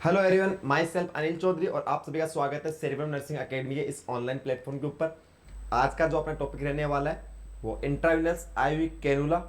Hello everyone, myself Anil Chaudhary और आप सभी का स्वागत है सेरेब्रम नर्सिंग एकेडमी के इस ऑनलाइन प्लेटफॉर्म के ऊपर। आज का जो अपना टॉपिक रहने वाला है वो इंट्रावेनस आईवी कैनुला,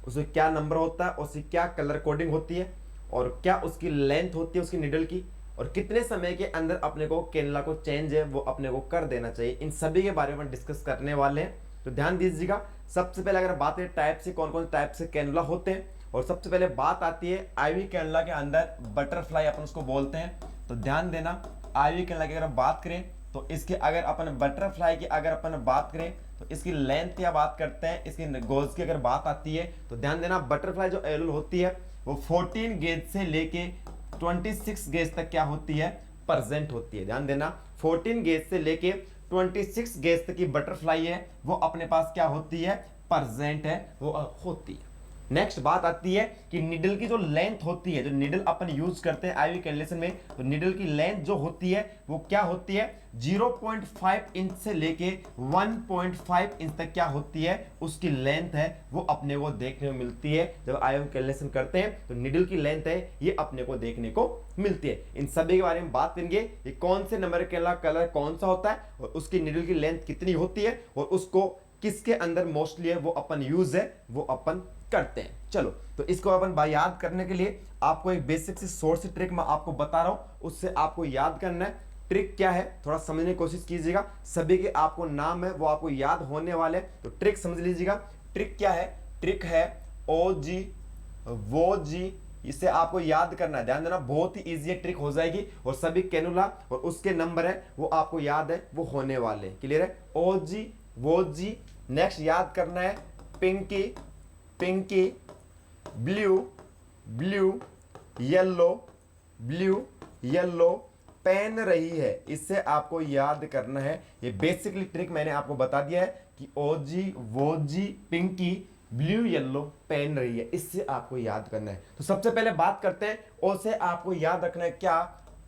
उसमें क्या नंबर होता है, उसकी क्या कलर कोडिंग होती है और क्या उसकी लेंथ होती है उसकी निडल की, और कितने समय के अंदर अपने को कैनुला को चेंज है वो अपने को कर देना चाहिए। इन सभी के बारे में डिस्कस करने वाले हैं, तो ध्यान दीजिएगा। सबसे पहले अगर बात करें टाइप से, कौन कौन से टाइप से कैनुला होते हैं, और सबसे पहले बात आती है आईवी कैनुला के अंदर बटरफ्लाई अपन उसको बोलते हैं। तो ध्यान देना, आईवी कैनुला की अगर बात करें तो इसके अगर अपन बटरफ्लाई की अगर अपन बात करें तो इसकी लेंथ या बात करते हैं, इसकी गोल्स की अगर बात आती है तो ध्यान देना बटरफ्लाई जो एलुल होती है वो 14 गेज से लेके 26 गेज तक क्या होती है, प्रेजेंट होती है। ध्यान देना 14 गेज से लेके 26 गेज तक की बटरफ्लाई है वो अपने पास क्या होती है, प्रेजेंट है, वो होती है। नेक्स्ट बात आती है कि निडल की जो लेंथ होती है, जो निडल अपन यूज करते हैं आईवी कैनुलेशन में, तो निडल की लेंथ जो होती है वो क्या होती है, 0.5 इंच से लेके 1.5 इंच तक क्या होती है, उसकी लेंथ है वो अपने को देखने को मिलती है। जब आईवी कैनुलेशन करते हैं तो निडल की लेंथ है ये अपने को देखने को मिलती है। इन सभी के बारे में बात करेंगे, ये कौन से नंबर का कलर कौन सा होता है और उसकी निडल की लेंथ कितनी होती है और उसको किसके अंदर मोस्टली है वो अपन यूज है वो अपन करते हैं। चलो, तो इसको अपन याद करने के लिए आपको एक बेसिक सी शॉर्ट सी ट्रिक मैं आपको बता रहा हूं, उससे आपको याद करना है। ट्रिक क्या है थोड़ा समझने की कोशिश कीजिएगा, सभी के आपको नाम है वो आपको याद होने वाले, तो ट्रिक समझ लीजिएगा। ट्रिक क्या है, ट्रिक है ओ जी वो जी, इसे आपको याद करना है। ध्यान देना बहुत ही इजी ट्रिक हो जाएगी और सभी कैनुला और उसके नंबर है वो आपको याद है वो होने वाले। क्लियर है, ओ जी वो जी। नेक्स्ट याद करना है pinky pinky, blue blue, yellow blue yellow, पहन रही है, इससे आपको याद करना है। ये बेसिकली ट्रिक मैंने आपको बता दिया है कि ओ जी वो जी पिंकी ब्लू येलो पहन रही है, इससे आपको याद करना है। तो सबसे पहले बात करते हैं ओ से आपको याद रखना है क्या,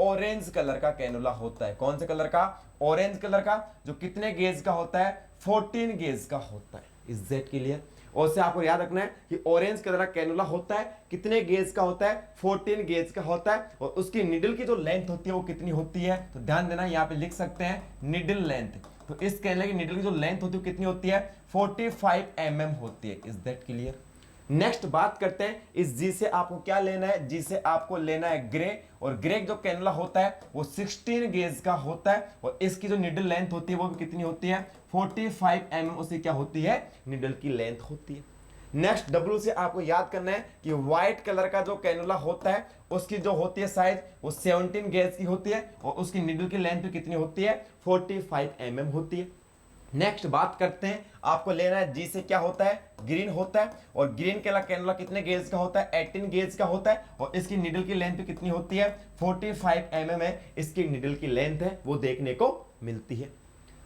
ऑरेंज कलर का कैनुला होता है। कौन से कलर का, ऑरेंज कलर का, जो कितने गेज का होता है, 14 गेज का होता है। Is that clear. और से आपको याद रखना है कि ऑरेंज कलर का कैनुला होता है, कितने गेज का होता है, 14 गेज का होता है, और उसकी निडल की जो लेंथ होती है वो कितनी होती है, तो ध्यान देना यहां पे लिख सकते हैं निडल लेंथ। तो इस कैनुला की निडल की जो लेंथ होती है कितनी होती है, 45 mm होती है। Is that clear. नेक्स्ट बात करते हैं इस जी से आपको क्या लेना है, जी से आपको लेना है ग्रे, और ग्रे जो कैनुला होता है वो 16 गेज का होता है, और इसकी जो निडल लेंथ होती है वो भी कितनी होती है, 45 mm उसकी क्या होती है, निडल की लेंथ होती है। नेक्स्ट डब्ल्यू से आपको याद करना है कि व्हाइट कलर का जो कैनुला होता है उसकी जो होती है साइज वो 17 गेज की होती है, और उसकी निडल की लेंथ भी कितनी होती है, 45 mm होती है। नेक्स्ट बात करते हैं, आपको लेना है जी से क्या होता है, ग्रीन होता है, और ग्रीन के कैनुला कितने गेज का होता है, 18 गेज का होता है, और इसकी निडल की लेंथ कितनी होती है, 45 mm है, इसकी निडल की लेंथ है वो देखने को मिलती है।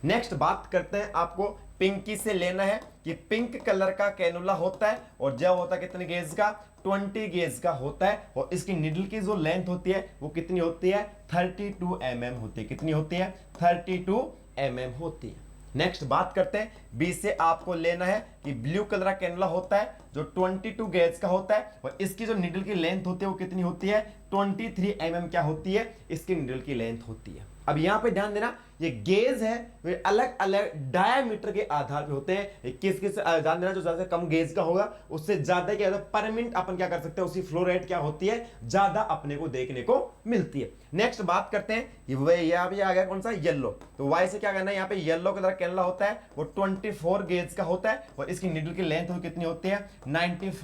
नेक्स्ट बात करते हैं, आपको पिंकी से लेना है कि पिंक कलर का कैनुला होता है, और जब होता है कितने गेज का, 20 गेज का होता है, और इसकी निडल की जो लेंथ होती है वो कितनी होती है, 32 mm होती है। कितनी होती है, 32 mm होती है। नेक्स्ट बात करते हैं बी से आपको लेना है कि ब्लू कलर का कैनुला होता है जो 22 गेज का होता है, और इसकी जो निडल की लेंथ होती है वो कितनी होती है, 23 mm क्या होती है, इसकी निडल की लेंथ होती है। अब यहां पे ध्यान देना ये गेज है वे अलग अलग डायमीटर के आधार पे होते हैं। किस किस ध्यान देना, जो ज्यादा कम गेज का होगा उससे ज्यादा क्या होता है, पर मिनट अपन क्या कर सकते हैं, उसकी फ्लो रेट क्या होती है, ज्यादा अपने को देखने को मिलती है। नेक्स्ट बात करते हैं यहाँ पे आ गया कौन सा, येलो। तो वाई से क्या करना है, यहाँ पे येलो कलर कैनुला होता है वो 24 गेज का होता है, और इसकी निडल की लेंथ कितनी होती है, 19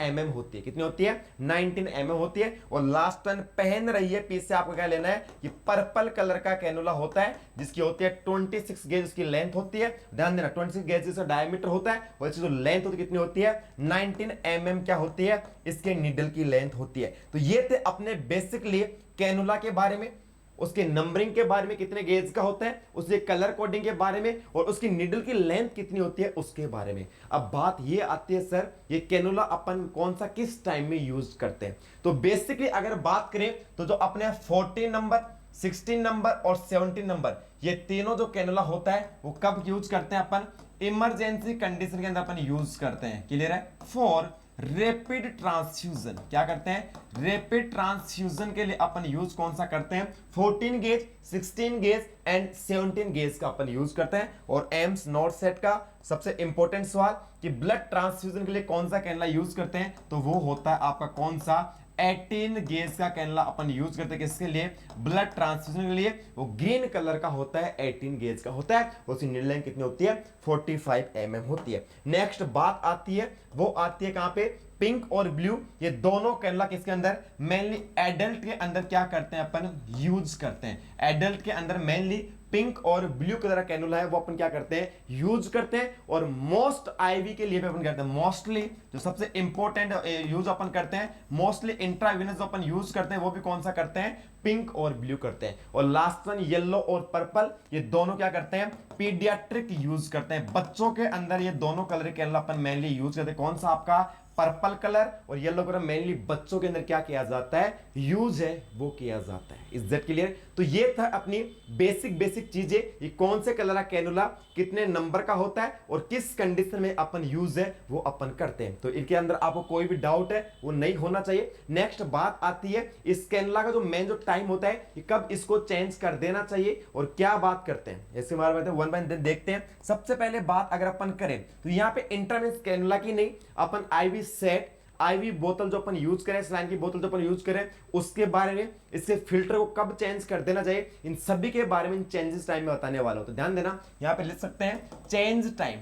mm होती है। कितनी होती है, 19 mm होती है। और लास्ट वन पहन रही है, पीस से आपको क्या लेना है कि पर्पल कलर का कैनुला होता है जिसकी होती है 26 गेज उसकी लेंथ होती है। ध्यान देना 26 गेज इसका डायमीटर होता है, और इसकी जो लेंथ होती है कितनी होती है, 19 mm क्या होती है, इसके निडल की लेंथ होती है। तो ये थे अपने बेसिकली कैनुला के बारे में, उसके नंबरिंग के बारे में, कितने गेज का होता है, उसके कलर कोडिंग के बारे में, और उसकी निडल की लेंथ कितनी होती है उसके बारे में। अब बात ये आती है सर ये कैनुला अपन कौन सा किस टाइम में यूज करते हैं। तो बेसिकली अगर बात करें तो जो अपने 14 नंबर, 16 नंबर और 17 नंबर, ये तीनों जो कैनुला होता है वो कब यूज करते हैं अपन, इमरजेंसी कंडीशन के अंदर अपन यूज करते हैं। क्लियर है, फॉर रैपिड ट्रांसफ्यूजन। क्या करते हैं? रैपिड ट्रांसफ्यूजन के लिए अपन यूज कौन सा करते हैं? 14 गेज, 16 गेज एंड 17 गेज का अपन यूज करते हैं। और एम्स नॉट सेट का सबसे इंपॉर्टेंट सवाल कि ब्लड ट्रांसफ्यूजन के लिए कौन सा कैनुला यूज करते हैं, तो वो होता है आपका कौन सा? 18 गेज का कैनुला अपन यूज करते हैं। किसके लिए? ब्लड ट्रांसफ्यूजन के लिए। वो ग्रीन कलर का होता है, 18 गेज का होता है। उसकी नीड लाइन कितनी होती है? 45 mm होती है। नेक्स्ट बात आती है, वो आती है कहां पे? पिंक और ब्लू, ये दोनों कैनुला किसके अंदर? मेनली एडल्ट के अंदर क्या करते हैं अपन? यूज करते हैं। एडल्ट के अंदर मेनली पिंक और ब्लू कलर का कैनुला है वो अपन क्या करते हैं? यूज करते हैं। और मोस्ट आईवी के लिए भी अपन करते हैं, मोस्टली जो सबसे इंपॉर्टेंट यूज अपन करते हैं, मोस्टली इंट्रावेनस जो अपन यूज करते हैं वो भी कौन सा करते हैं? पिंक और ब्लू करते हैं। और लास्ट वन येलो और पर्पल, ये दोनों क्या करते हैं? पीडियाट्रिक यूज करते हैं। बच्चों के अंदर ये दोनों कलर के कैनुला अपन मेनली यूज करते हैं। कौन सा? आपका पर्पल कलर और येलो कलर मेनली बच्चों के अंदर क्या किया जाता है? यूज है वो किया जाता है। Is that clear? तो ये था अपनी बेसिक चीजें, ये कौन से कलर का कैनुला कितने नंबर का होता है और किस कंडीशन में अपन यूज है वो अपन करते हैं। तो इनके अंदर आपको कोई भी डाउट है वो नहीं होना चाहिए। नेक्स्ट बात आती है, इस कैनुला का जो मेन जो टाइम होता है कि कब इसको चेंज कर देना चाहिए और क्या बात करते हैं, इसके बारे में वन बाय वन देखते हैं। सबसे पहले बात अगर अपन करें तो यहाँ पे इंट्रावेनस कैनुला की नहीं, अपन आईवी सेट, आईवी बोतल जो अपन यूज करें, सलाइन की बोतल जो अपन यूज करें, उसके बारे में, इसके फिल्टर को कब चेंज कर देना चाहिए, इन सभी के बारे में चेंजेस टाइम में बताने वाला हूं। तो ध्यान देना, यहां पे लिख सकते हैं चेंज टाइम।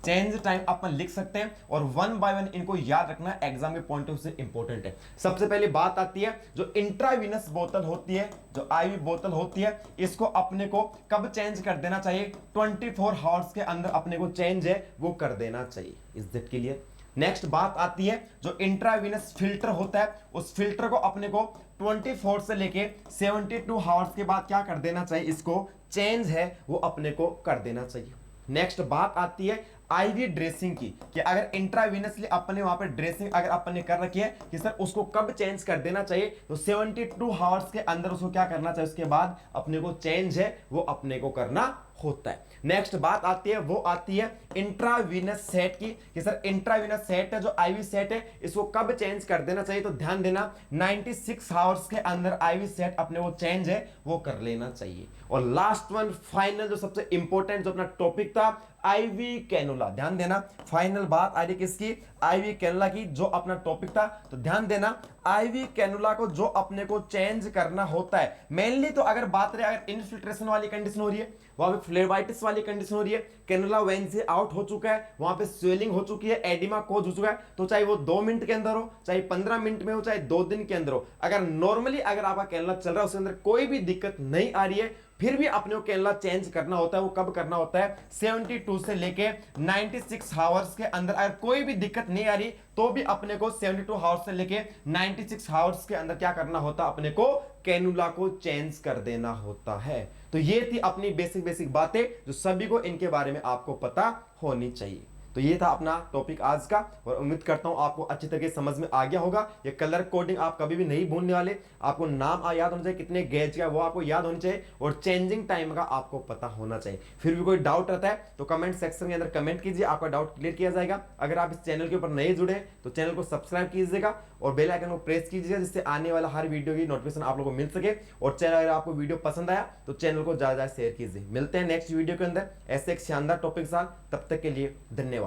चेंज टाइम अपन लिख सकते हैं और वन बाय वन इनको याद रखना एग्जाम के पॉइंट ऑफ से इंपॉर्टेंट है। सबसे पहले बात आती है, जो इंट्रावीनस बोतल होती है, जो आईवी बोतल होती है, इसको अपने को कब चेंज कर देना चाहिए? 24 आवर्स के अंदर अपने को चेंज है वो कर देना चाहिए। Is that clear? नेक्स्ट बात आती है, जो इंट्रावीनस फिल्टर होता है, उस फिल्टर को अपने को 24 से लेके 72 आवर्स के बाद क्या कर देना चाहिए? इसको चेंज है वो अपने को कर देना चाहिए। नेक्स्ट बात आती है आईवी ड्रेसिंग की, कि अगर इंट्रावीनसली अपने वहां पे ड्रेसिंग अगर अपने कर रखी है कि सर उसको कब चेंज कर देना चाहिए, तो 72 आवर्स के अंदर उसको क्या करना चाहिए? उसके बाद अपने को चेंज है वो अपने को करना होता है। नेक्स्ट बात आती है, वो आती है इंट्रावीनस सेट की, कि सर इंट्रावीनस सेट है जो आईवी सेट है इसको कब चेंज कर देना चाहिए? तो ध्यान देना 96 आवर्स के अंदर आईवी सेट अपने को चेंज है वो कर लेना चाहिए। और लास्ट वन फाइनल जो सबसे इंपॉर्टेंट जो अपना टॉपिक था, आईवी कैनुला। ध्यान देना, फाइनल बात आ रही किसकी? आईवी कैनुला की, जो अपना टॉपिक था। तो ध्यान देना, आईवी कैनुला को जो अपने को चेंज करना होता है मेनली, तो अगर बात रहे अगर इनफिल्ट्रेशन वाली कंडीशन हो रही है, वहां पे फ्लेबाइटिस वाली कंडीशन हो रही है, कैनुला वेन से आउट हो चुका है, वहां पे स्वेलिंग हो चुकी है, एडिमा कोज हो चुका है, तो चाहे वो 2 मिनट के अंदर हो, चाहे 15 मिनट में हो, चाहे 2 दिन के अंदर हो, अगर नॉर्मली अगर आपका कैनुला चल रहा है उसके अंदर कोई भी दिक्कत नहीं आ रही है, फिर भी अपने को कैनुला चेंज करना होता है। वो कब करना होता है? 72 से लेके 96 आवर्स के अंदर। अगर कोई भी दिक्कत नहीं आ रही तो भी अपने को 72 आवर्स से लेके 96 आवर्स के अंदर क्या करना होता है? अपने को कैनुला को चेंज कर देना होता है। तो ये थी अपनी बेसिक बातें जो सभी को इनके बारे में आपको पता होनी चाहिए। तो ये था अपना टॉपिक आज का, और उम्मीद करता हूं आपको अच्छी तरीके से समझ में आ गया होगा। ये कलर कोडिंग आप कभी भी नहीं भूलने वाले। आपको नाम याद होना चाहिए, कितने गेज का वो आपको याद होना चाहिए, और चेंजिंग टाइम का आपको पता होना चाहिए। फिर भी कोई डाउट रहता है तो कमेंट सेक्शन के अंदर कमेंट कीजिए, आपका डाउट क्लियर किया जाएगा। अगर आप इस चैनल के ऊपर नहीं जुड़े तो चैनल को सब्सक्राइब कीजिएगा और बेल आइकन को प्रेस कीजिएगा, जिससे आने वाला हर वीडियो की नोटिफिकेशन आप लोगों को मिल सके। और चैनल अगर आपको वीडियो पसंद आया तो चैनल को ज्यादा शेयर कीजिए। मिलते हैं नेक्स्ट वीडियो के अंदर ऐसे एक शानदार टॉपिक के साथ, तब तक के लिए धन्यवाद।